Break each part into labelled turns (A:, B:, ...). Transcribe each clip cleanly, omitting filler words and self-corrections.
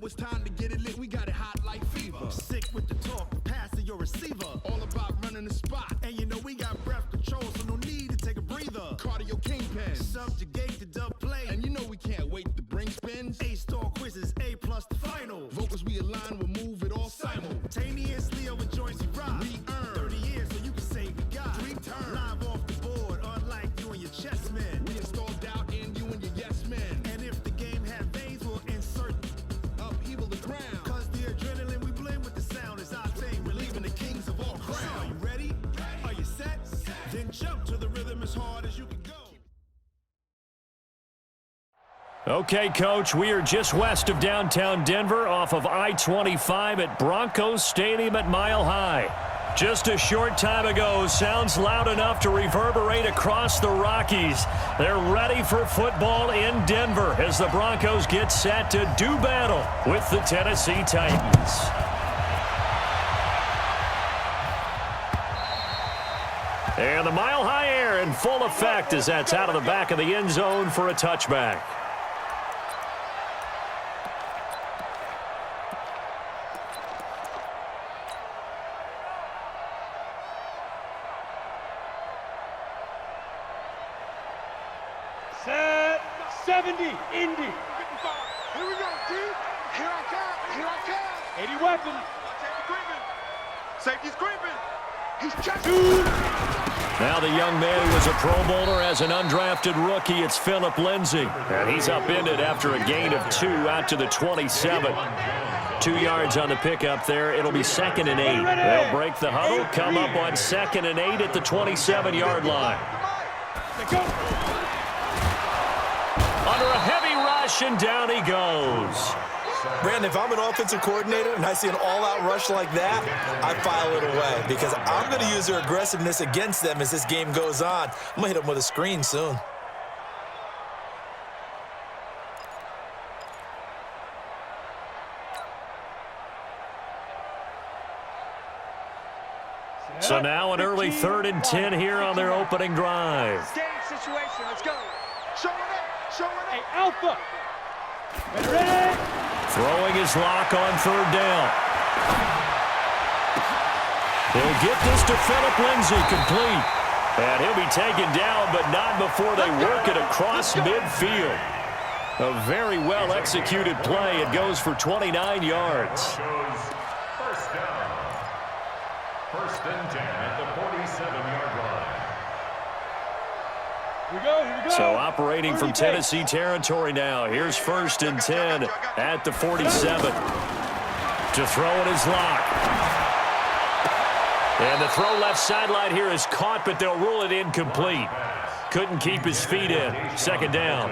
A: it's time to get it lit, we got it hot like fever.
B: Sick with the talk, pass to your receiver.
A: All about running the spot.
B: And you know we got breath control, so no need to take a breather.
A: Cardio kingpin.
B: Subjugate the dub play.
A: And you know we can't wait to bring spins.
B: A-star quizzes, A+ the final.
A: Vocals we align, we'll move it all
B: simultaneously over joints we rock.
A: We earn
B: 30 years, so you can say we got
A: 3 turns.
B: Live off the board, unlike you and your chess men.
A: We install doubt in you and your yes men.
B: And if the game had veins, we'll insert
A: upheaval the ground.
B: Cause the adrenaline we blend with the sound is our thing. We're leaving the kings of all crowns. So are you ready? Are you set? Then jump to the rhythm as hard as you can go.
C: Okay, Coach, we are just west of downtown Denver off of I-25 at Broncos Stadium at Mile High. Just a short time ago, sounds loud enough to reverberate across the Rockies. They're ready for football in Denver as the Broncos get set to do battle with the Tennessee Titans. And the Mile High air in full effect as that's out of the back of the end zone for a touchback.
D: Set 70, Indy.
E: Here we go, D. Here I come.
D: 80 weapons.
E: Safety's creeping. He's checking.
C: Now the young man who was a Pro Bowler as an undrafted rookie, it's Phillip Lindsay. And he's upended after a gain of 2 out to the 27. 2 yards on the pickup there. It'll be 2nd and 8. They'll break the huddle, come up on 2nd and 8 at the 27-yard line. Under a heavy rush, and down he goes.
F: Brandon, if I'm an offensive coordinator and I see an all-out rush like that, I file it away because I'm going to use their aggressiveness against them as this game goes on. I'm going to hit them with a screen soon.
C: So now an early 3rd and 10 here on their opening drive.
E: Game situation. Let's go. Show it up.
D: Hey, Alpha. Ready?
C: Throwing his lock on 3rd down. He'll get this to Phillip Lindsay, complete. And he'll be taken down, but not before they work it across midfield. A very well-executed play. It goes for 29 yards.
G: First down. 1st and 10 at the 47-yard line.
D: Here we go.
C: So operating from Tennessee territory now. Here's 1st and 10 at the 47. To throw in his lock. And the throw left sideline here is caught, but they'll rule it incomplete. Couldn't keep his feet in. 2nd down.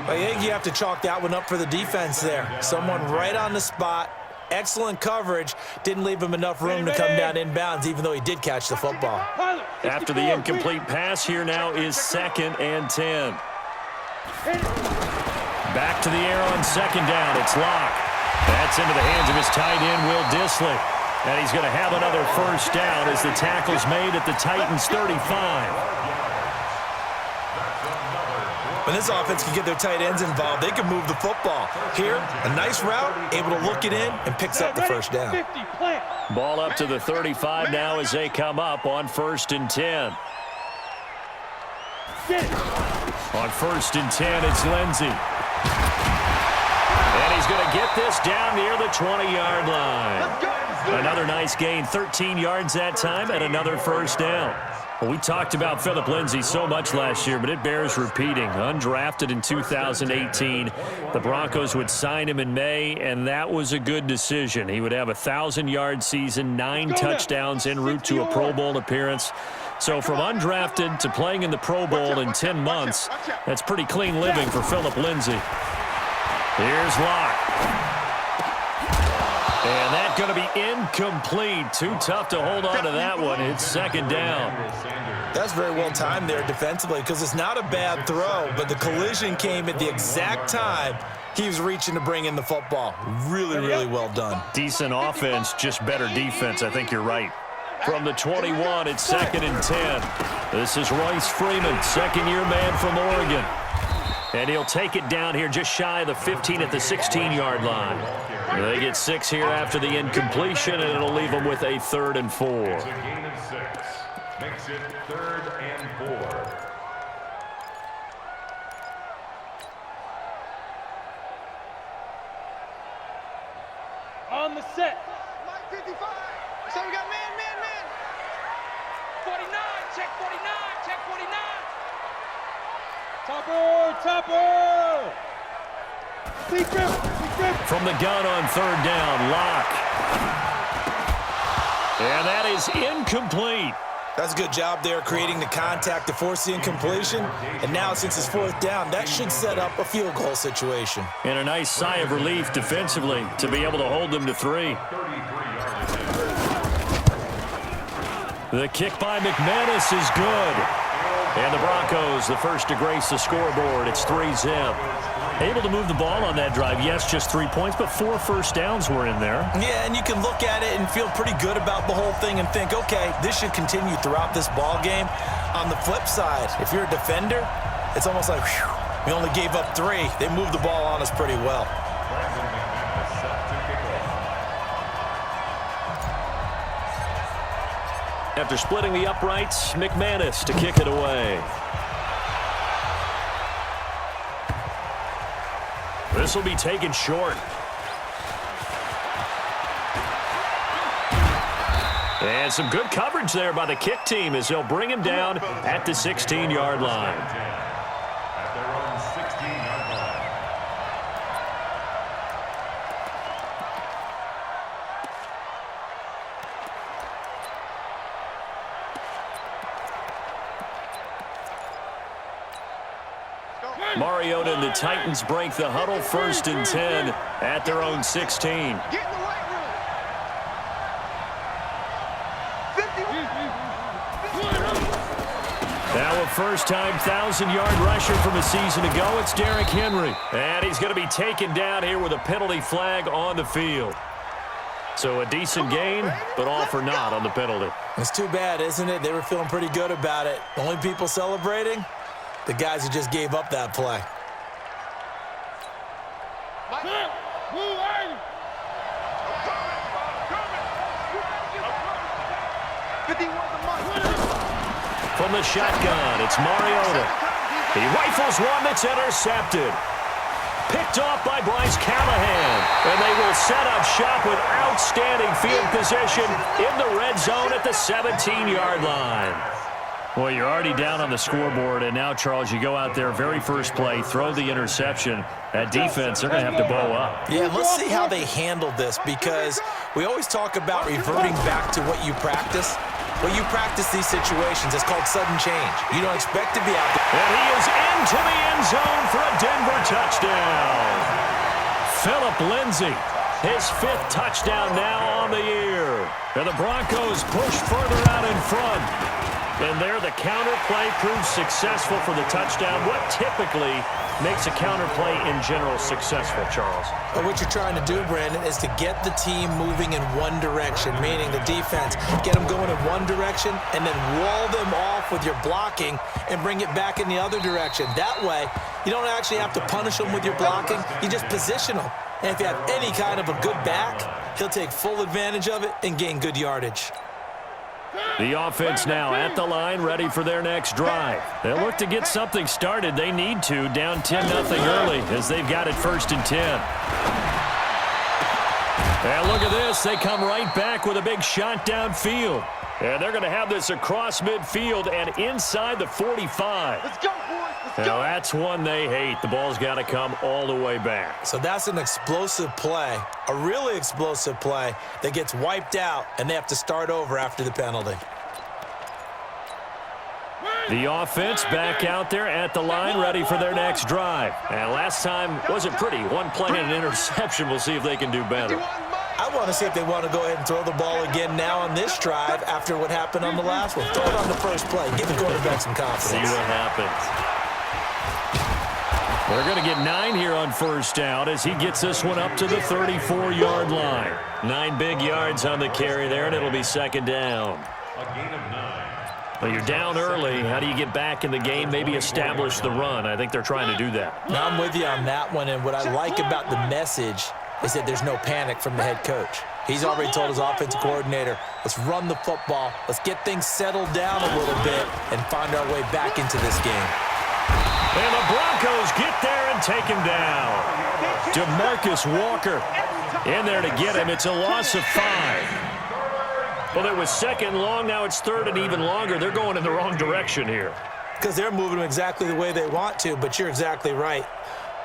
F: I think you have to chalk that one up for the defense there. Someone right on the spot. Excellent coverage. Didn't leave him enough room to come down inbounds, even though he did catch the football.
C: After the incomplete pass, here now is 2nd and 10. Back to the air on 2nd down. It's Locke. That's into the hands of his tight end, Will Dissly. And he's going to have another 1st down as the tackle's made at the Titans' 35.
F: When this offense can get their tight ends involved, they can move the football. Here, a nice route, able to look it in, and picks up the 1st down.
C: Ball up to the 35 now as they come up on 1st and 10. On 1st and 10, it's Lindsay. And he's going to get this down near the 20-yard line. Another nice gain, 13 yards that time, and another 1st down. Well, we talked about Phillip Lindsay so much last year, but it bears repeating. Undrafted in 2018, the Broncos would sign him in May, and that was a good decision. He would have a 1,000-yard season, 9 touchdowns en route to a Pro Bowl appearance. So from undrafted to playing in the Pro Bowl in 10 months, that's pretty clean living for Phillip Lindsay. Here's Locke. And that's going to be incomplete. Too tough to hold on to that one. It's 2nd down.
F: That's very well timed there defensively because it's not a bad throw, but the collision came at the exact time he was reaching to bring in the football. Really, really well done.
C: Decent offense, just better defense. I think you're right. From the 21, it's 2nd and 10. This is Royce Freeman, 2nd-year man from Oregon. And he'll take it down here just shy of the 15 at the 16-yard line. They get 6 here after the incompletion, and it'll leave them with a 3rd and 4.
G: It's a gain of 6. Makes it 3rd and 4.
D: On the set.
E: Mike 55. So we got man. 49, check 49, check 49.
D: Topper. Secret.
C: From the gun on 3rd down, Locke. And that is incomplete.
F: That's a good job there creating the contact to force the incompletion. And now since it's 4th down, that should set up a field goal situation.
C: And a nice sigh of relief defensively to be able to hold them to 3. The kick by McManus is good. And the Broncos, the first to grace the scoreboard. It's 3-zip. Able to move the ball on that drive. Yes, just 3 points, but 4 first downs were in there.
F: Yeah, and you can look at it and feel pretty good about the whole thing and think, okay, this should continue throughout this ball game. On the flip side, if you're a defender, it's almost like, whew, we only gave up 3. They moved the ball on us pretty well.
C: After splitting the uprights, McManus to kick it away. This will be taken short. And some good coverage there by the kick team as they'll bring him down at the 16-yard line.
G: At their own 16-yard line.
C: Mariota and the Titans break the huddle, 1st and 10 at their own 16.
E: Get in the weight room. 51.
C: Now a first-time 1,000-yard rusher from a season ago. It's Derrick Henry. And he's going to be taken down here with a penalty flag on the field. So a decent gain, but all for naught on the penalty.
F: It's too bad, isn't it? They were feeling pretty good about it. The only people celebrating? The guys who just gave up that play.
C: From the shotgun, it's Mariota. He rifles one that's intercepted. Picked off by Bryce Callahan. And they will set up shop with outstanding field position in the red zone at the 17-yard line. Well, you're already down on the scoreboard, and now, Charles, you go out there, very first play, throw the interception. That defense, they're going to have to bow up.
F: Yeah, let's see how they handle this, because we always talk about reverting back to what you practice. When you practice these situations, it's called sudden change. You don't expect to be out there.
C: And he is into the end zone for a Denver touchdown. Philip Lindsay, his 5th touchdown now on the year. And the Broncos push further out in front. And there, the counter play proves successful for the touchdown. What typically makes a counter play in general successful, Charles?
F: But what you're trying to do, Brandon, is to get the team moving in one direction, meaning the defense. Get them going in one direction and then wall them off with your blocking and bring it back in the other direction. That way, you don't actually have to punish them with your blocking. You just position them. And if you have any kind of a good back, he'll take full advantage of it and gain good yardage.
C: The offense now at the line, ready for their next drive. They'll look to get something started. They need to, down 10-0 early as they've got it 1st and 10. And look at this. They come right back with a big shot downfield. And they're going to have this across midfield and inside the 45.
E: Let's go, boys. Let's go.
C: Now, that's one they hate. The ball's got to come all the way back.
F: So that's an explosive play, a really explosive play that gets wiped out, and they have to start over after the penalty.
C: The offense back out there at the line, ready for their next drive. And last time wasn't pretty. One play and an interception. We'll see if they can do better.
F: I want to see if they want to go ahead and throw the ball again now on this drive after what happened on the last one. Throw it on the first play. Give the quarterback some confidence.
C: See what happens. They're going to get 9 here on 1st down as he gets this one up to the 34-yard line. 9 big yards on the carry there, and it'll be 2nd down.
G: A gain of 9.
C: Well, you're down early. How do you get back in the game, maybe establish the run? I think they're trying to do that.
F: Now, I'm with you on that one, and what I like about the message is that there's no panic from the head coach. He's already told his offensive coordinator, let's run the football, let's get things settled down a little bit, and find our way back into this game.
C: And the Broncos get there and take him down. DeMarcus Walker in there to get him. It's a loss of 5. Well, it was second long. Now it's third and even longer. They're going in the wrong direction here.
F: Because they're moving them exactly the way they want to, but you're exactly right.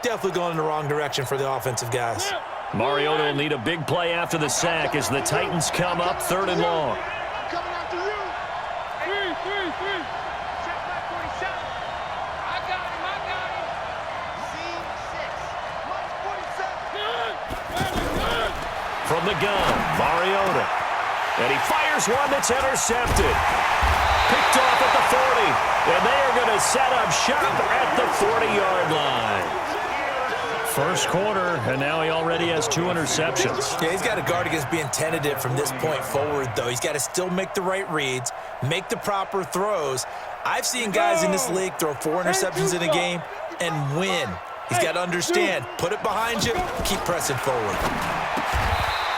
F: Definitely going in the wrong direction for the offensive guys.
C: Mariota will need a big play after the sack as the Titans come up third and long.
E: Coming after you. 3. Check back 47. I got him. C6. 47.
C: From the gun, Mariota. And he fires one that's intercepted. Picked off at the 40. And they are going to set up shop at the 40-yard line. First quarter, and now he already has 2 interceptions.
F: Yeah, he's got to guard against being tentative from this point forward, though. He's got to still make the right reads, make the proper throws. I've seen guys in this league throw 4 interceptions in a game and win. He's got to understand, put it behind you, keep pressing forward.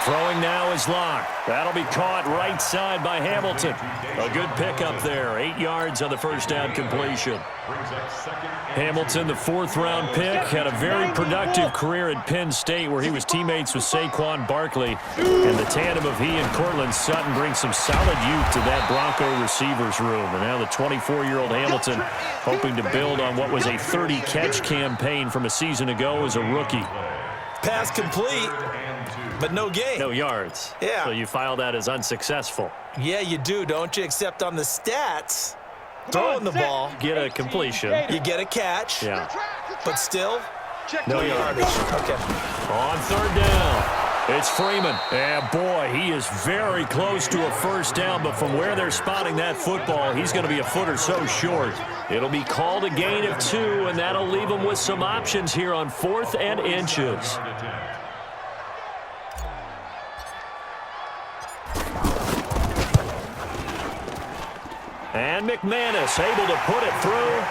C: Throwing now is Locke. That'll be caught right side by Hamilton. A good pickup there. 8 yards on the first down completion. Hamilton, the 4th-round pick, had a very productive career at Penn State where he was teammates with Saquon Barkley. And the tandem of he and Cortland Sutton brings some solid youth to that Bronco receivers room. And now the 24-year-old Hamilton hoping to build on what was a 30-catch campaign from a season ago as a rookie.
F: Pass complete, but no gain.
C: No yards.
F: Yeah.
C: So you file that as unsuccessful.
F: Yeah, you do, don't you? Except on the stats, throwing the ball,
C: Get a completion.
F: you get a catch,
C: Yeah.
F: but still,
C: No yardage.
F: Okay.
C: On third down, it's Freeman. And boy, he is very close to a first down, but from where they're spotting that football, he's going to be a foot or so short. It'll be called a gain of 2, and that'll leave him with some options here on 4th and inches. And McManus able to put it through,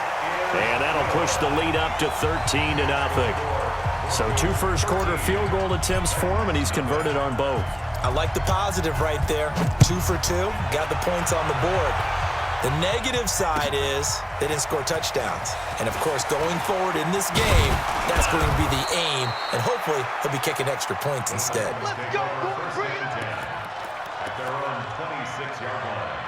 C: and that'll push the lead up to 13-0. So 2 first-quarter field goal attempts for him, and he's converted on both.
F: I like the positive right there. 2 for 2, got the points on the board. The negative side is they didn't score touchdowns. And, of course, going forward in this game, that's going to be the aim, and hopefully he'll be kicking extra points instead.
E: Let's go, Green.
G: At their own 26-yard line.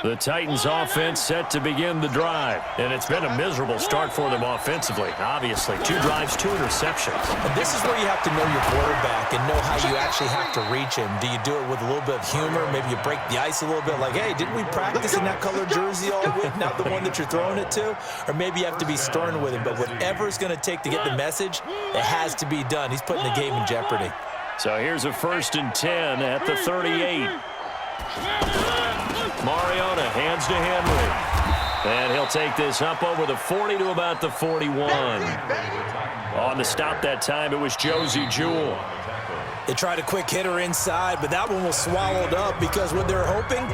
C: The Titans offense set to begin the drive, and it's been a miserable start for them offensively. Obviously, 2 drives, 2 interceptions.
F: And this is where you have to know your quarterback and know how you actually have to reach him. Do you do it with a little bit of humor? Maybe you break the ice a little bit like, hey, didn't we practice in that colored jersey all week, not the one that you're throwing it to? Or maybe you have to be stern with him. But whatever it's going to take to get the message, it has to be done. He's putting the game in jeopardy.
C: So here's a 1st and 10 at the 38. Mariota hands to Henry. And he'll take this up over the 40 to about the 41. On the stop that time, it was Josie Jewell.
F: They tried a quick hitter inside, but that one was swallowed up because what they're hoping,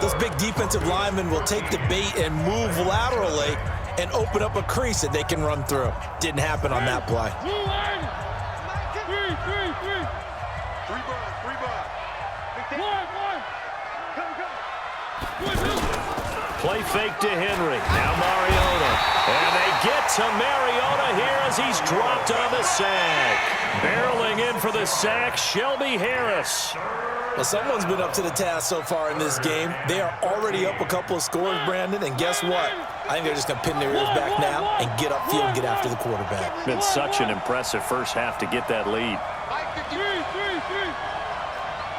F: those big defensive linemen will take the bait and move laterally and open up a crease that they can run through. Didn't happen on that play.
C: Play fake to Henry. Now Mariota. And they get to Mariota here as he's dropped on the sack. Barreling in for the sack, Shelby Harris.
F: Well, someone's been up to the task so far in this game. They are already up a couple of scores, Brandon, and guess what? I think they're just going to pin their ears back now and get upfield and get after the quarterback.
C: Been such an impressive first half to get that lead.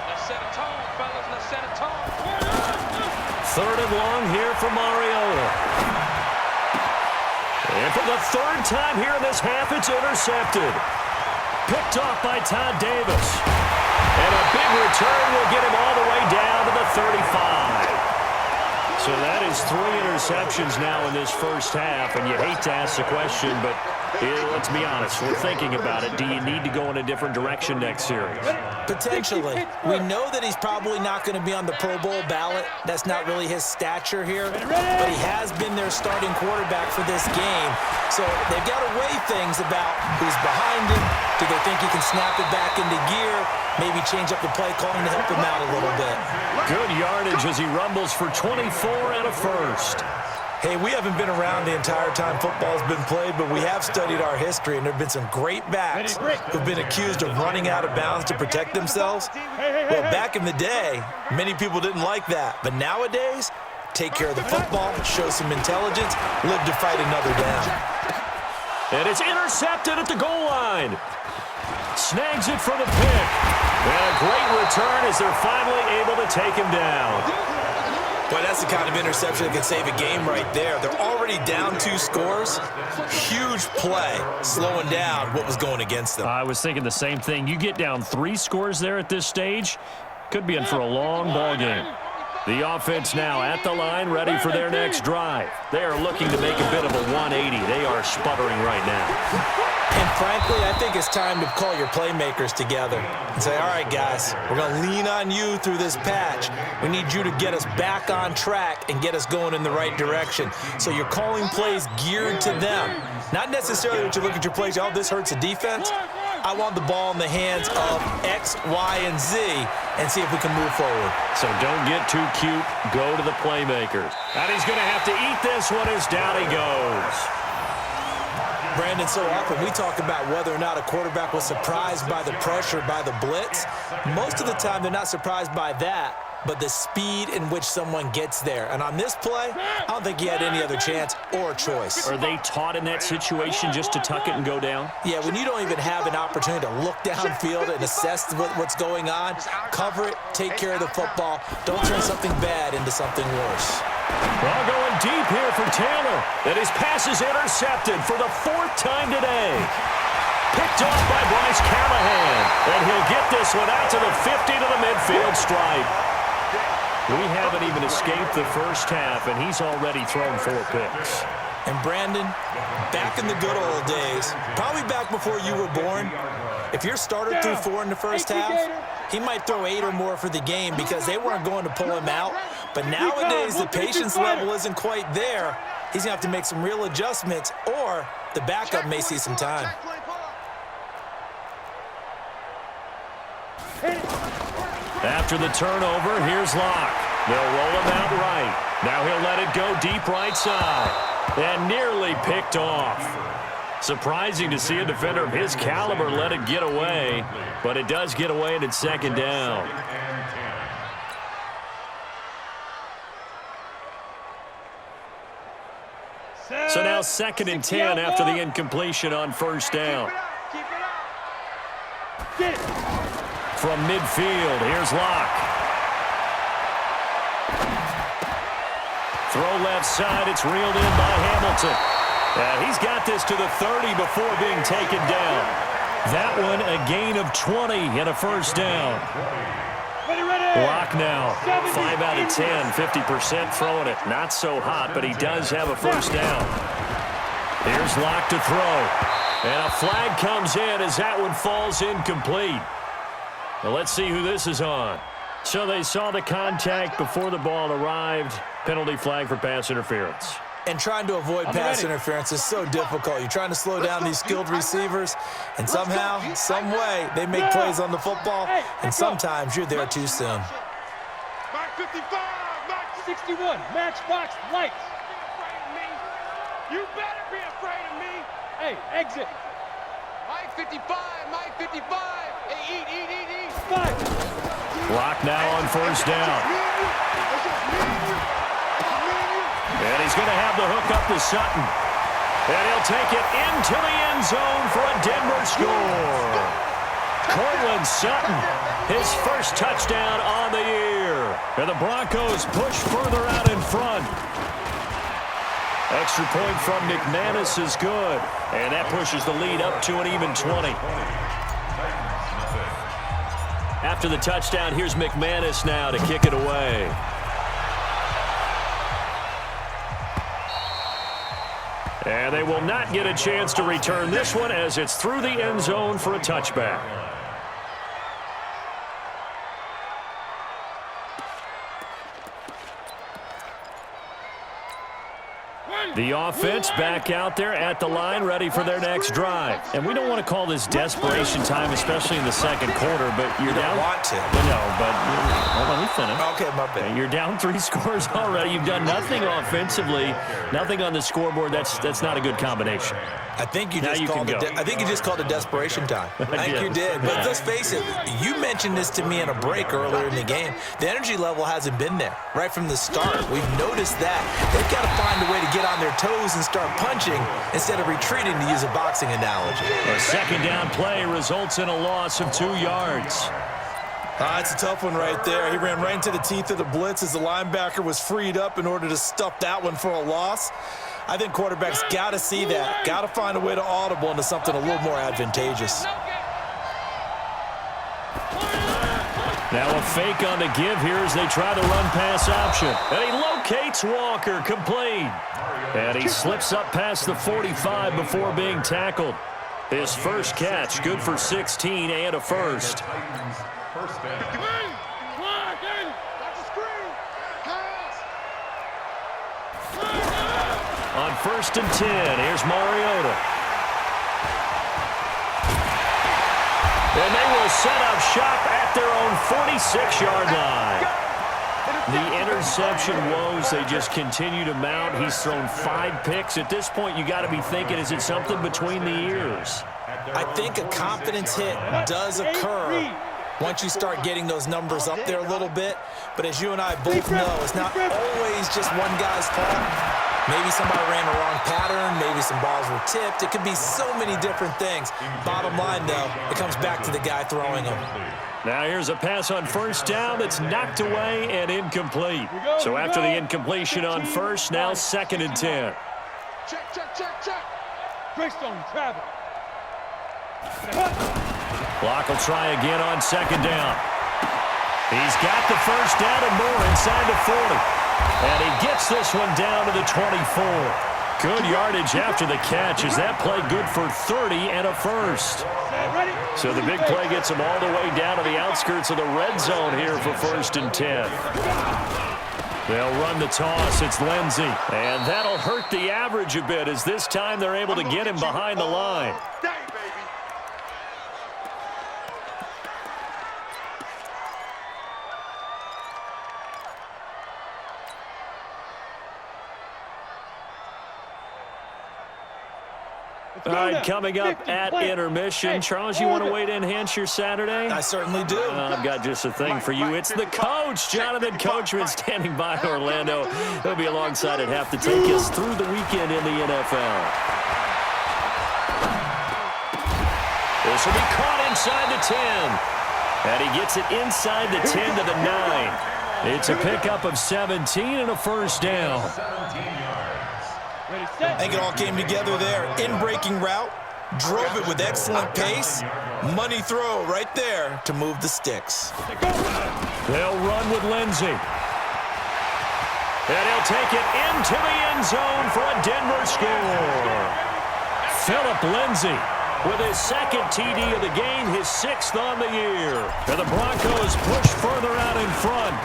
E: Let's set a tone, fellas. Let's set a tone.
C: Third and long here for Mariota. And for the 3rd time here in this half, it's intercepted. Picked off by Todd Davis. And a big return will get him all the way down to the 35. So that is 3 interceptions now in this first half. And you hate to ask the question, but Let's be honest, we're thinking about it. Do you need to go in a different direction next series?
F: Potentially. We know that he's probably not going to be on the Pro Bowl ballot. That's not really his stature here. But he has been their starting quarterback for this game. So they've got to weigh things about who's behind him. Do they think he can snap it back into gear? Maybe change up the play calling to help him out a little bit.
C: Good yardage as he rumbles for 24 and a first.
F: Hey, we haven't been around the entire time football's been played, but we have studied our history, and there have been some great backs who've been accused of running out of bounds to protect themselves. Well, back in the day, many people didn't like that. But nowadays, take care of the football, show some intelligence, live to fight another down.
C: And it's intercepted at the goal line. Snags it for the pick. And a great return as they're finally able to take him down.
F: Boy, that's the kind of interception that can save a game right there. They're already down 2 scores. Huge play, slowing down what was going against them.
C: I was thinking the same thing. You get down 3 scores there at this stage, could be in for a long ball game. The offense now at the line, ready for their next drive. They are looking to make a bit of a 180. They are sputtering right now.
F: And frankly, I think it's time to call your playmakers together and say, all right, guys, we're going to lean on you through this patch. We need you to get us back on track and get us going in the right direction. So you're calling plays geared to them. Not necessarily that you look at your plays, oh, this hurts the defense. I want the ball in the hands of X, Y, and Z and see if we can move forward.
C: So don't get too cute. Go to the playmakers. And he's going to have to eat this one as down he goes.
F: Brandon, so often we talk about whether or not a quarterback was surprised by the pressure, by the blitz. Most of the time they're not surprised by that, but the speed in which someone gets there. And on this play, I don't think he had any other chance or choice.
C: Are they taught in that situation just to tuck it and go down?
F: Yeah, when you don't even have an opportunity to look downfield and assess what's going on, cover it, take care of the football. Don't turn something bad into something worse.
C: Well, going deep here for Taylor. And his pass is intercepted for the 4th time today. Picked off by Bryce Callahan. And he'll get this one out to the 50 to the midfield stripe. We haven't even escaped the first half, and he's already thrown 4 picks.
F: And Brandon, back in the good old days, probably back before you were born, if your starter threw 4 in the first half, he might throw 8 or more for the game because they weren't going to pull him out. But nowadays, the patience level isn't quite there. He's going to have to make some real adjustments, or the backup may see some time.
C: After the turnover, here's Locke. They'll roll him out right. Now he'll let it go deep right side. And nearly picked off. Surprising to see a defender of his caliber let it get away, but it does get away and it's 2nd down. So now 2nd and 10 after the incompletion on 1st down. From midfield, here's Locke. Throw left side, it's reeled in by Hamilton. He's got this to the 30 before being taken down. That one a gain of 20 and a 1st down. Locke now, 5 out of 10, 50% throwing it. Not so hot, but he does have a 1st down. Here's Locke to throw. And a flag comes in as that one falls incomplete. Well, let's see who this is on. So they saw the contact before the ball arrived. Penalty flag for pass interference.
F: And trying to avoid pass interference is so difficult. You're trying to slow down these skilled receivers, and somehow, some way, they make plays on the football, and sometimes you're there too soon.
E: Mark 55, Mark
D: 61, matchbox lights.
E: You better be afraid of me.
D: Hey, exit.
E: Mike 55, Mike 55. Hey, eat.
D: 5.
C: Locke now on 1st down. And he's going to have the hook up to Sutton. And he'll take it into the end zone for a Denver score. Cortland Sutton, his 1st touchdown on the year. And the Broncos push further out in front. Extra point from McManus is good. And that pushes the lead up to an even 20. After the touchdown, here's McManus now to kick it away. And they will not get a chance to return this one as it's through the end zone for a touchback. The offense back out there at the line, ready for their next drive. And we don't want to call this desperation time, especially in the second quarter, but you're down.
F: You don't want to.
C: No, but hold on, let me finish.
F: Okay, my bad.
C: You're down 3 scores already. You've done nothing offensively, nothing on the scoreboard. That's not a good combination.
F: I think you just called it desperation time. I think you did. But let's face it, you mentioned this to me in a break earlier in the game. The energy level hasn't been there right from the start. We've noticed that. They've got to find a way to get on their toes and start punching instead of retreating, to use a boxing analogy.
C: A second down play results in a loss of 2 yards.
F: That's a tough one right there. He ran right into the teeth of the blitz as the linebacker was freed up in order to stuff that one for a loss. I think quarterbacks got to see that, got to find a way to audible into something a little more advantageous.
C: Now a fake on the give here as they try the run-pass option. And he locates Walker, complete. And he slips up past the 45 before being tackled. His first catch, good for 16 and a first.
G: First down.
C: On 1st and 10, here's Mariota. And they will set up shop at their own 46-yard line. The interception woes, they just continue to mount. He's thrown 5 picks. At this point, you got to be thinking, is it something between the ears?
F: I think a confidence hit does occur once you start getting those numbers up there a little bit. But as you and I both know, it's not always just one guy's fault. Maybe somebody ran the wrong pattern. Maybe some balls were tipped. It could be so many different things. Bottom line, though, it comes back to the guy throwing them.
C: Now here's a pass on 1st down that's knocked away and incomplete. So after the incompletion on 1st, now 2nd and 10.
D: Check. Greystone, travel.
C: Block will try again on 2nd down. He's got the 1st down and more inside the 40. And he gets this one down to the 24. Good yardage after the catch. Is that play good for 30 and a first? So the big play gets him all the way down to the outskirts of the red zone here for 1st and 10. They'll run the toss. It's Lindsey. And that'll hurt the average a bit as this time they're able to get him behind the line. All right, coming up at intermission. Charles, you want to wait to enhance your Saturday?
F: I certainly do.
C: I've got just a thing for you. It's the coach, Jonathan Coachman, standing by in Orlando. He'll be alongside at half to take us through the weekend in the NFL. This will be caught inside the 10. And he gets it inside the 10 to the 9. It's a pickup of 17 and a 1st down.
G: 17 yards.
F: I think it all came together there. In-breaking route, drove it with excellent pace. Money throw right there to move the sticks.
C: They'll run with Lindsey. And he'll take it into the end zone for a Denver score. Phillip Lindsey with his 2nd TD of the game, his 6th on the year. And the Broncos push further out in front.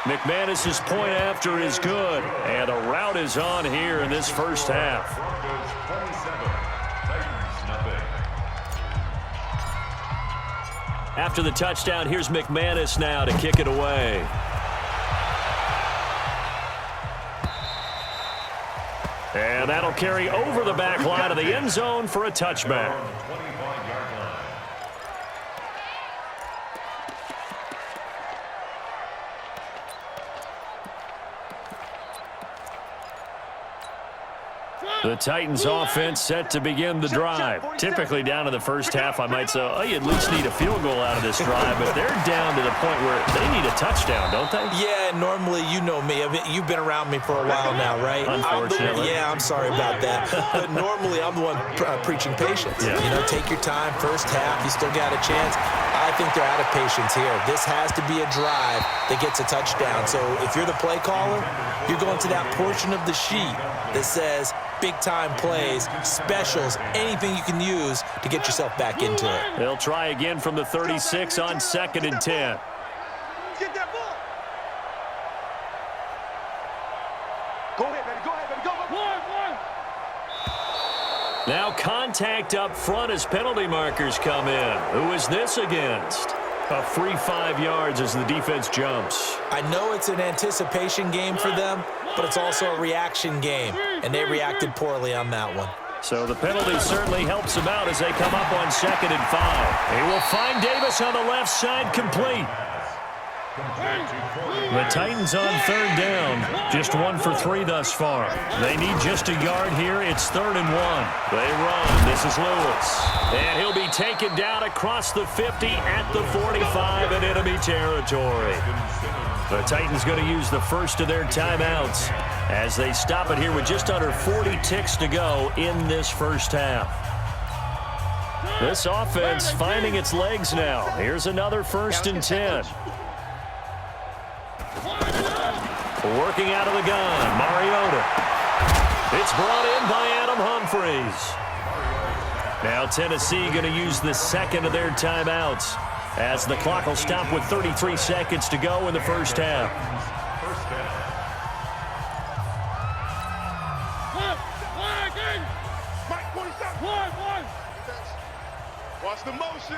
C: McManus's point after is good, and the route is on here in this first half.
G: Broncos 27, Titans nothing.
C: After the touchdown, here's McManus now to kick it away. And that'll carry over the back line of the end zone for a touchback.
G: 25-yard line.
C: The Titans offense set to begin the drive. Typically down to the first half, I might say, oh, you at least need a field goal out of this drive, but they're down to the point where they need a touchdown, don't they?
F: Yeah, normally, you know me. I mean, you've been around me for a while now, right?
C: Unfortunately.
F: I'm sorry about that. But normally, I'm the one preaching patience.
C: Yeah.
F: You know, take your time, first half, you still got a chance. I think they're out of patience here. This has to be a drive that gets a touchdown. So if you're the play caller, you're going to that portion of the sheet that says big-time plays, specials, anything you can use to get yourself back into it.
C: They'll try again from the 36 on 2nd and 10.
E: Get that ball. Go ahead, baby. Go ahead, baby. Go. One.
C: Now contact up front as penalty markers come in. Who is this against? A free 5 yards as the defense jumps.
F: I know it's an anticipation game for them, but it's also a reaction game, and they reacted poorly on that one.
C: So the penalty certainly helps them out as they come up on 2nd and 5. He will find Davis on the left side, complete. The Titans on 3rd down, just 1 for 3 thus far. They need just a yard here. It's 3rd and 1. They run. This is Lewis. And he'll be taken down across the 50 at the 45 in enemy territory. The Titans going to use the first of their timeouts as they stop it here with just under 40 ticks to go in this first half. This offense finding its legs now. Here's another 1st and 10. Working out of the gun, Mariota. It's brought in by Adam Humphries. Now Tennessee going to use the second of their timeouts as the clock will stop with 33 seconds to go in the first half.
E: Watch the motion.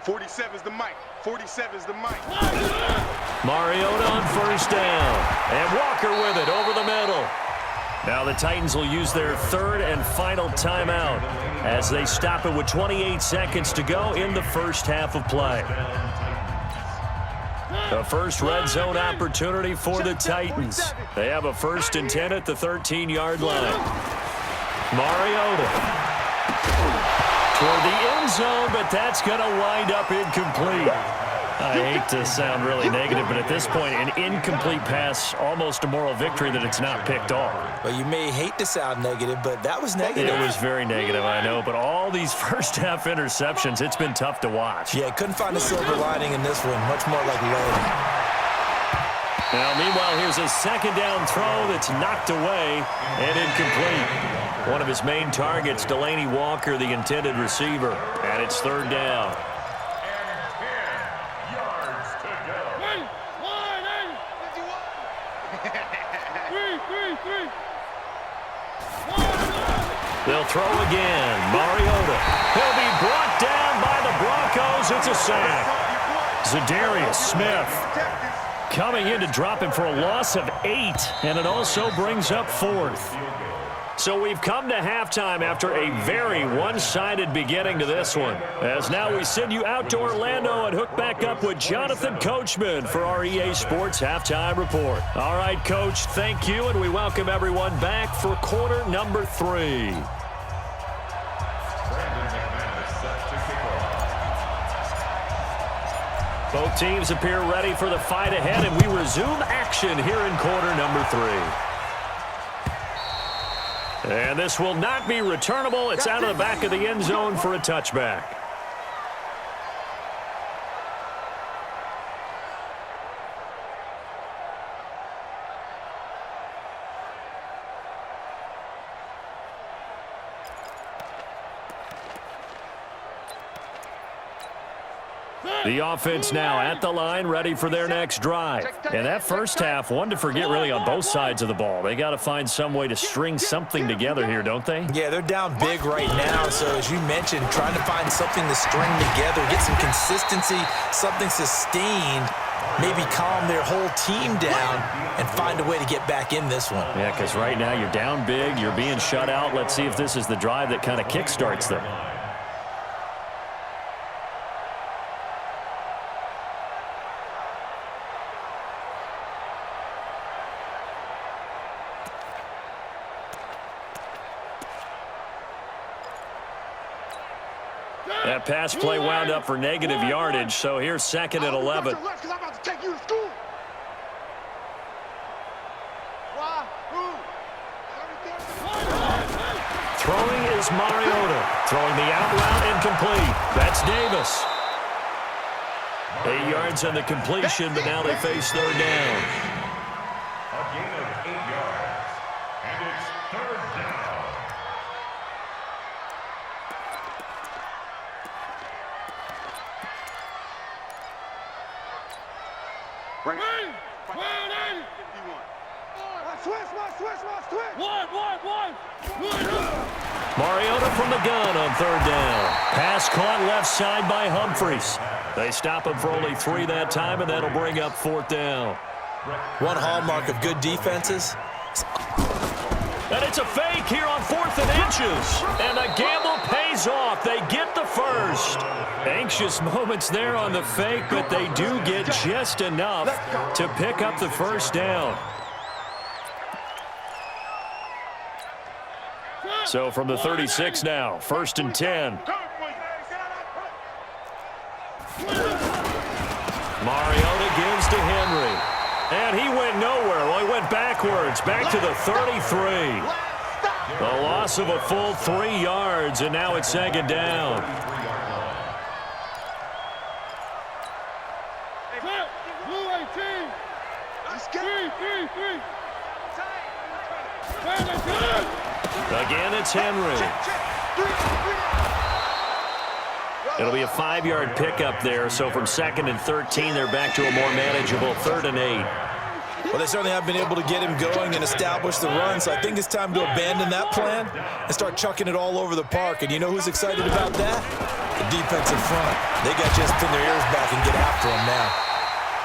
E: 47's the mic. 47's the mic.
C: Mariota on 1st down. And Walker with it over the middle. Now the Titans will use their 3rd and final timeout as they stop it with 28 seconds to go in the first half of play. The first red zone opportunity for the Titans. They have a 1st and 10 at the 13-yard line. Mariota toward the end zone, but that's going to wind up incomplete. I hate to sound really negative, but at this point, an incomplete pass, almost a moral victory that it's not picked off.
F: Well, you may hate to sound negative, but that was negative.
C: It was very negative, I know, but all these first-half interceptions, it's been tough to watch.
F: Yeah, couldn't find a silver lining in this one, much more like lead.
C: Now, meanwhile, here's a 2nd down throw that's knocked away and incomplete. One of his main targets, Delaney Walker, the intended receiver, and it's 3rd down. They'll throw again. Mariota. He'll be brought down by the Broncos. It's a sack. Za'Darius Smith coming in to drop him for a loss of 8, and it also brings up 4th. So we've come to halftime after a very one-sided beginning to this one. As now we send you out to Orlando and hook back up with Jonathan Coachman for our EA Sports Halftime Report. All right, Coach, thank you, and we welcome everyone back for quarter number 3. Both teams appear ready for the fight ahead, and we resume action here in quarter number 3. And this will not be returnable. It's out of the back of the end zone for a touchback. The offense now at the line, ready for their next drive. And that first half, one to forget really on both sides of the ball. They got to find some way to string something together here, don't they?
F: Yeah, they're down big right now. So as you mentioned, trying to find something to string together, get some consistency, something sustained, maybe calm their whole team down and find a way to get back in this one.
C: Yeah, because right now you're down big, you're being shut out. Let's see if this is the drive that kind of kickstarts them. That pass play wound up for negative yardage, so here's 2nd and 11. Throwing is Mariota. Throwing the out route incomplete. That's Davis. 8 yards on the completion, but now they face third down.
G: A gain of 8 yards. And it's third down.
C: Mariota from the gun on third down. Pass caught left side by Humphries. They stop him for only 3 that time, and that'll bring up fourth down.
F: One hallmark of good defenses.
C: And it's a fake here on 4th and inches. And the gamble pays off. They get the first. Anxious moments there on the fake, but they do get just enough to pick up the first down. So from the 36 now, 1st and 10. Mariota gives to Henry. And he went nowhere. Well, he went backwards, back to the 33. A loss of a full 3 yards, and now it's second down. Again, it's Henry. It'll be a 5-yard pickup there, so from 2nd and 13, they're back to a more manageable 3rd and 8.
F: Well, they certainly have been able to get him going and establish the run, so I think it's time to abandon that plan and start chucking it all over the park. And you know who's excited about that? The defensive front. They got just pin their ears back and get after him now.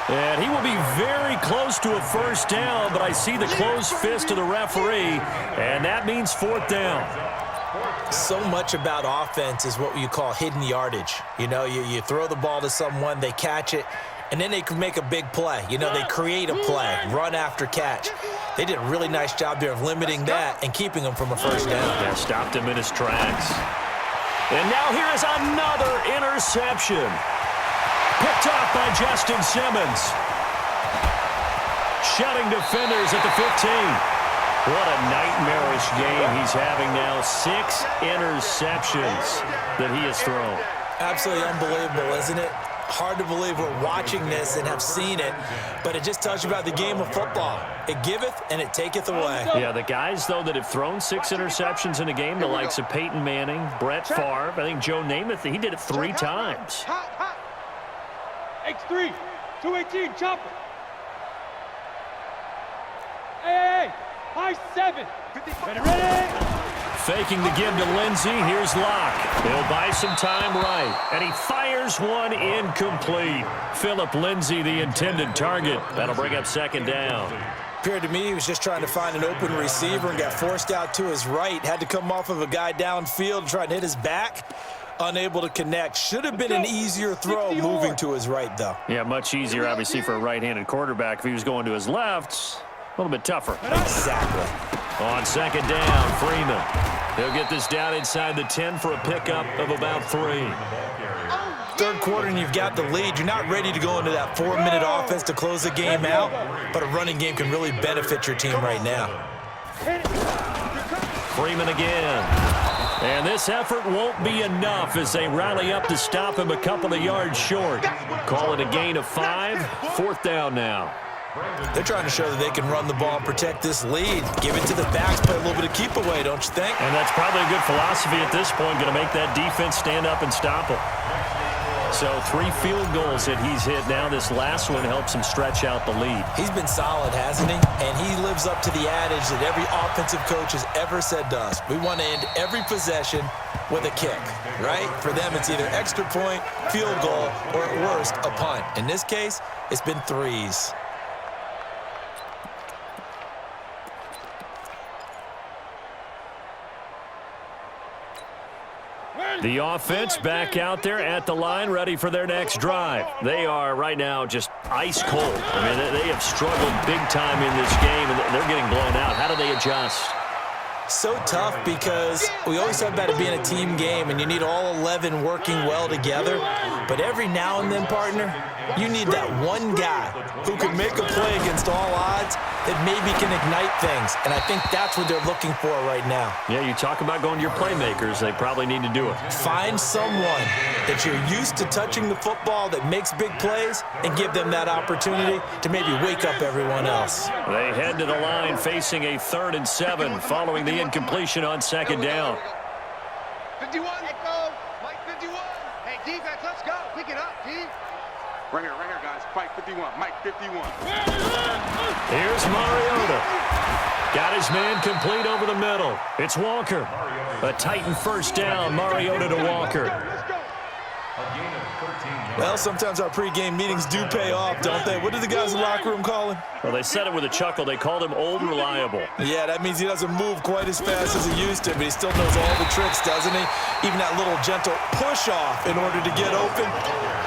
C: And he will be very close to a first down, but I see the closed fist of the referee, and that means fourth down.
F: So much about offense is what you call hidden yardage. You know, you throw the ball to someone, they catch it, and then they can make a big play. You know, they create a play, run after catch. They did a really nice job there of limiting that and keeping him from a first down.
C: Yeah, stopped him in his tracks. And now here is another interception. Picked off by Justin Simmons. Shutting defenders at the 15. What a nightmarish game he's having now. 6 interceptions that he has thrown.
F: Absolutely unbelievable, isn't it? Hard to believe we're watching this and have seen it, but it just tells you about the game of football. It giveth and it taketh away.
C: Yeah, the guys, though, that have thrown 6 interceptions in a game, the likes of Peyton Manning, Brett Favre, I think Joe Namath, he did it 3 times.
D: X3, 218, chopper. Hey, high 7. Ready?
C: Faking the give to Lindsey. Here's Locke. He'll buy some time right. And he fires one incomplete. Philip Lindsey, the intended target. That'll bring up second down.
F: Appeared to me he was just trying to find an open receiver and got forced out to his right. Had to come off of a guy downfield and try and hit his back. Unable to connect. Should have been an easier throw moving to his right, though.
C: Yeah, much easier, obviously, for a right-handed quarterback. If he was going to his left, a little bit tougher.
F: Exactly.
C: On second down, Freeman. He'll get this down inside the 10 for a pickup of about 3.
F: Third quarter and you've got the lead. You're not ready to go into that 4-minute offense to close the game out, but a running game can really benefit your team right now.
C: Freeman again. And this effort won't be enough as they rally up to stop him a couple of yards short. Call it a gain of 5. Fourth down now.
F: They're trying to show that they can run the ball and protect this lead. Give it to the backs, play a little bit of keep away, don't you think?
C: And that's probably a good philosophy at this point, going to make that defense stand up and stop him. So 3 field goals that he's hit now. This last one helps him stretch out the lead.
F: He's been solid, hasn't he? And he lives up to the adage that every offensive coach has ever said to us. We want to end every possession with a kick, right? For them, it's either extra point, field goal, or at worst, a punt. In this case, it's been 3s.
C: The offense back out there at the line, ready for their next drive. They are right now just ice cold. I mean, they have struggled big time in this game, and they're getting blown out. How do they adjust?
F: So tough because we always talk about it being a team game, and you need all 11 working well together. But every now and then, partner, you need that one guy who can make a play against all odds that maybe can ignite things. And I think that's what they're looking for right now.
C: Yeah, you talk about going to your playmakers. They probably need to do it.
F: Find someone that you're used to touching the football that makes big plays and give them that opportunity to maybe wake up everyone else.
C: They head to the line facing a 3rd and 7 following the incompletion on 2nd down.
E: 51, let go. Mike 51. Hey, defense, let's go. Pick it up, D. Right here, guys. Fight 51. Mike 51.
C: Here's Mariota. Got his man complete over the middle. It's Walker. A Titan 1st down. Mariota to Walker.
F: Well, sometimes our pregame meetings do pay off, don't they? What did the guys in the locker room call him?
C: Well, they said it with a chuckle. They called him Old Reliable.
F: Yeah, that means he doesn't move quite as fast as he used to, but he still knows all the tricks, doesn't he? Even that little gentle push-off in order to get open,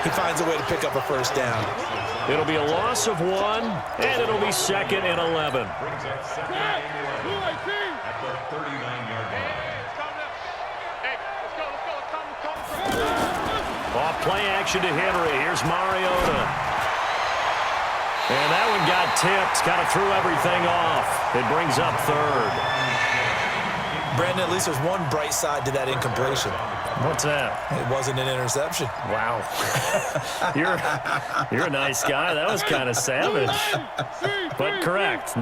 F: he finds a way to pick up a 1st down.
C: It'll be a loss of 1, and it'll be 2nd and 11.
G: Brings up 2nd and 11 at the 39-yard line.
C: Off play action to Henry. Here's Mariota. And that one got tipped. Kind of threw everything off. It brings up 3rd.
F: Brandon, at least there's one bright side to that incompletion.
C: What's that?
F: It wasn't an interception.
C: Wow. You're a nice guy. That was kind of savage. But correct.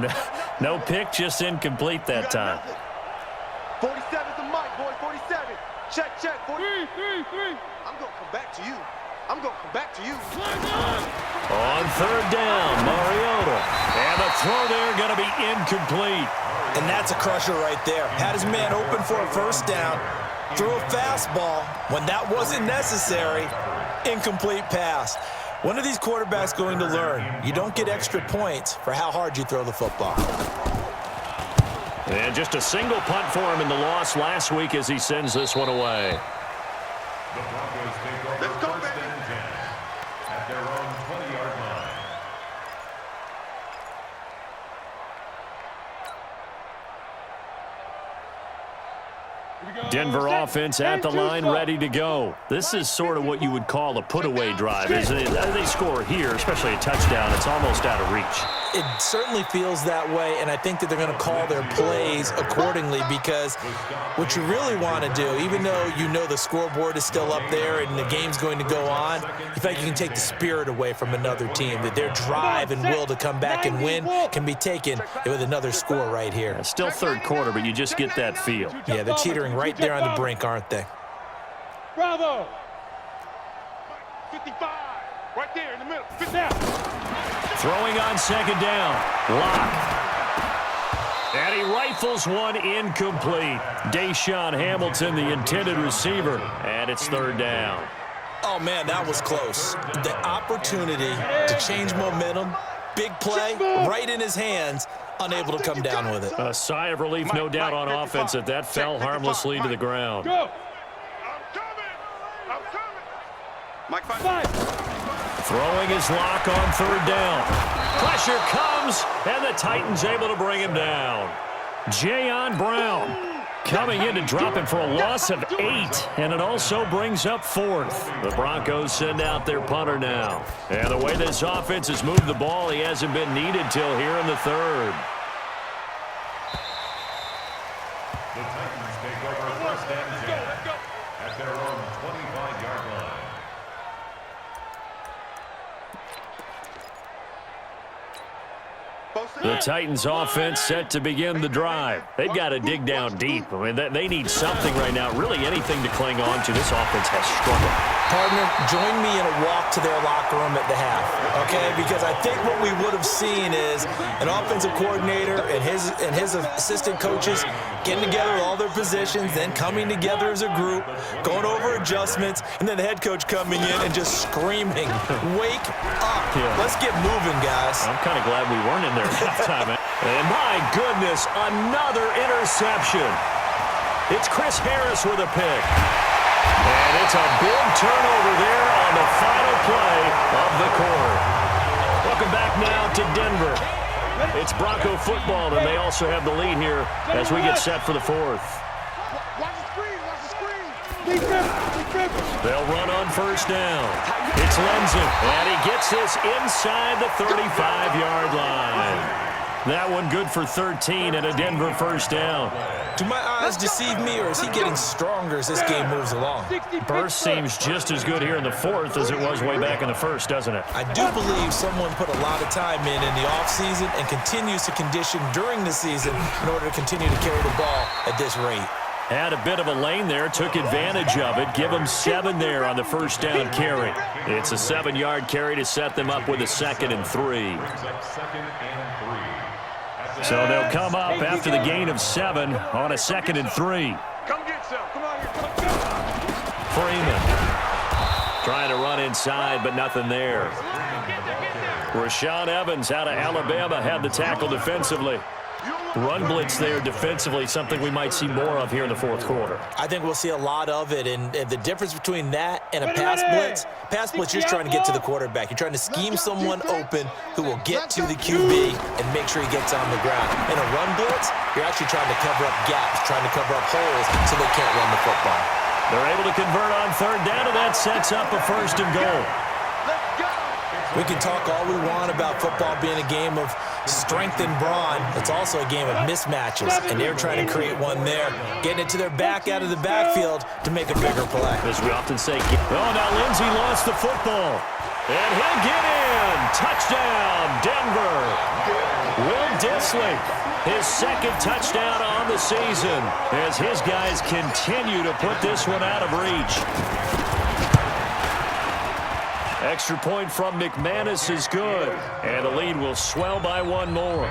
C: No pick, just incomplete that time.
E: 47's the mic, boy. 47. Check. 40. 3. I'm going to come back to you.
C: On 3rd down, Mariota. And the throw there going to be incomplete.
F: And that's a crusher right there. Had his man open for a 1st down. Threw a fastball when that wasn't necessary. Incomplete pass. When are these quarterbacks going to learn? You don't get extra points for how hard you throw the football.
C: And just a single punt for him in the loss last week as he sends this one away.
G: The Broncos take over 1st and 10 at their own 20-yard line.
C: Denver offense at the line, ready to go. This is sort of what you would call a put-away drive, isn't it? They score here, especially a touchdown. It's almost out of reach.
F: It certainly feels that way, and I think that they're going to call their plays accordingly because what you really want to do, even though you know the scoreboard is still up there and the game's going to go on, you feel like you can take the spirit away from another team, that their drive and will to come back and win can be taken with another score right here.
C: It's still 3rd quarter, but you just get that feel.
F: Yeah, they're teetering right there on the brink, aren't they?
D: Bravo.
E: 55. Right there in the middle.
D: Sit down.
C: Throwing on 2nd down. Lock. And he rifles one incomplete. Deshaun Hamilton, the intended receiver. And it's 3rd down.
F: Oh, man, that was close. The opportunity to change momentum, big play, right in his hands, unable to come down with it.
C: A sigh of relief, no doubt, on offense that that fell harmlessly to the ground.
D: Go.
E: I'm coming. Mike
D: 5.
C: Throwing his Lock on 3rd down. Pressure comes, and the Titans able to bring him down. Jayon Brown coming in to drop him for a loss of 8, and it also brings up 4th. The Broncos send out their punter now. And the way this offense has moved the ball, he hasn't been needed till here in the 3rd.
G: The Titans take over 1st and 10 at their own 25-yard line.
C: The Titans offense set to begin the drive. They've got to dig down deep. I mean, they need something right now, really anything to cling on to. This offense has struggled.
F: Partner, join me in a walk to their locker room at the half, okay? Because I think what we would have seen is an offensive coordinator and his assistant coaches getting together with all their positions, then coming together as a group, going over adjustments, and then the head coach coming in and just screaming, "Wake up. Let's get moving, guys."
C: I'm kind of glad we weren't in there at halftime. And my goodness, another interception. It's Chris Harris with a pick. And it's a big turnover there on the final play of the quarter. Welcome back now to Denver. It's Bronco football, and they also have the lead here as we get set for the 4th.
E: Watch the screen.
D: Defense.
C: They'll run on 1st down. It's Lindsay, and he gets this inside the 35-yard line. That one good for 13 and a Denver first down.
F: Do my eyes deceive me, or is he getting stronger as this game moves along?
C: Burst seems just as good here in the fourth as it was way back in the first, doesn't it?
F: I do believe someone put a lot of time in the offseason and continues to condition during the season in order to continue to carry the ball at this rate.
C: Had a bit of a lane there, took advantage of it. Give them 7 there on the first down carry. It's a 7-yard carry to set them up with a 2nd and 3. So they'll come up after the gain of 7 on a 2nd and 3.
E: Come get some. Come on here.
C: Freeman trying to run inside, but nothing there. Rashaan Evans out of Alabama had the tackle defensively. Run blitz there defensively, something we might see more of here in the fourth quarter.
F: I think we'll see a lot of it, and the difference between that and a pass blitz, you're trying to get to the quarterback. You're trying to scheme someone open who will get to the QB and make sure he gets on the ground. In a run blitz, you're actually trying to cover up gaps, trying to cover up holes so they can't run the football.
C: They're able to convert on 3rd down, and that sets up a 1st and goal.
F: We can talk all we want about football being a game of strength and brawn. It's also a game of mismatches, and they're trying to create one there, getting it to their back out of the backfield to make a bigger play.
C: As we often say, oh, now Lindsay lost the football, and he'll get in. Touchdown, Denver. Will Dissly, his 2nd touchdown on the season, as his guys continue to put this one out of reach. Extra point from McManus is good, and the lead will swell by 1 more.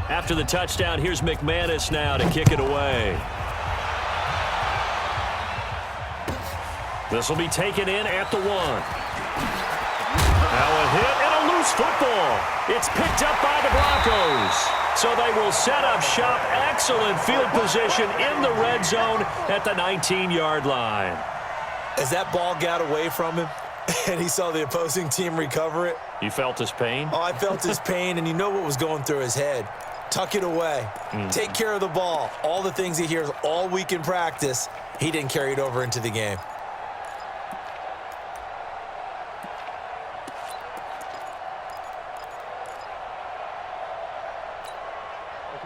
C: After the touchdown, here's McManus now to kick it away. This will be taken in at the 1. Now a hit and a loose football. It's picked up by the Broncos. So they will set up shop. Excellent field position in the red zone at the 19-yard line.
F: As that ball got away from him and he saw the opposing team recover it.
C: You felt his pain?
F: Oh, I felt his pain, and you know what was going through his head. Tuck it away. Take care of the ball. All the things he hears all week in practice, he didn't carry it over into the game.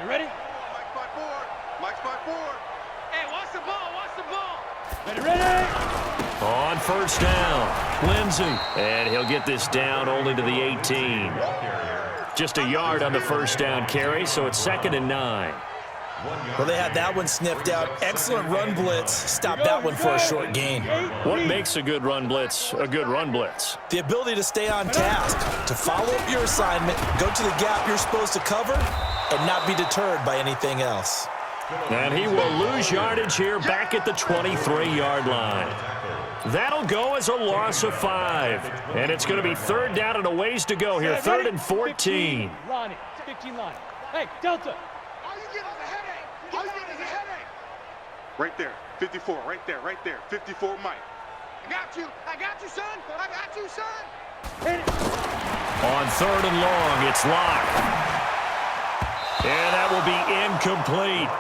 D: You ready?
E: Mike's by 4. Mike's by 4. Hey, watch the ball. Watch the ball.
D: Ready?
C: On 1st down, Lindsay. And he'll get this down only to the 18. Just a yard on the 1st down carry, so it's 2nd and 9.
F: Well, they had that one sniffed out. Excellent run blitz. Stopped that one for a short gain.
C: What makes a good run blitz a good run blitz?
F: The ability to stay on task, to follow up your assignment, go to the gap you're supposed to cover, and not be deterred by anything else.
C: And he will lose yardage here back at the 23-yard line. That'll go as a loss of 5. And it's going to be 3rd down and a ways to go here. 3rd and 14.
D: Lonnie, 15 line. Hey, Delta.
E: All you get is a headache. All you get is a headache. Right there. 54. Right there. Right there. 54, Mike. I got you. I got you, son. I got you, son.
D: Hit it.
C: On 3rd and long, it's Locke. And that will be incomplete.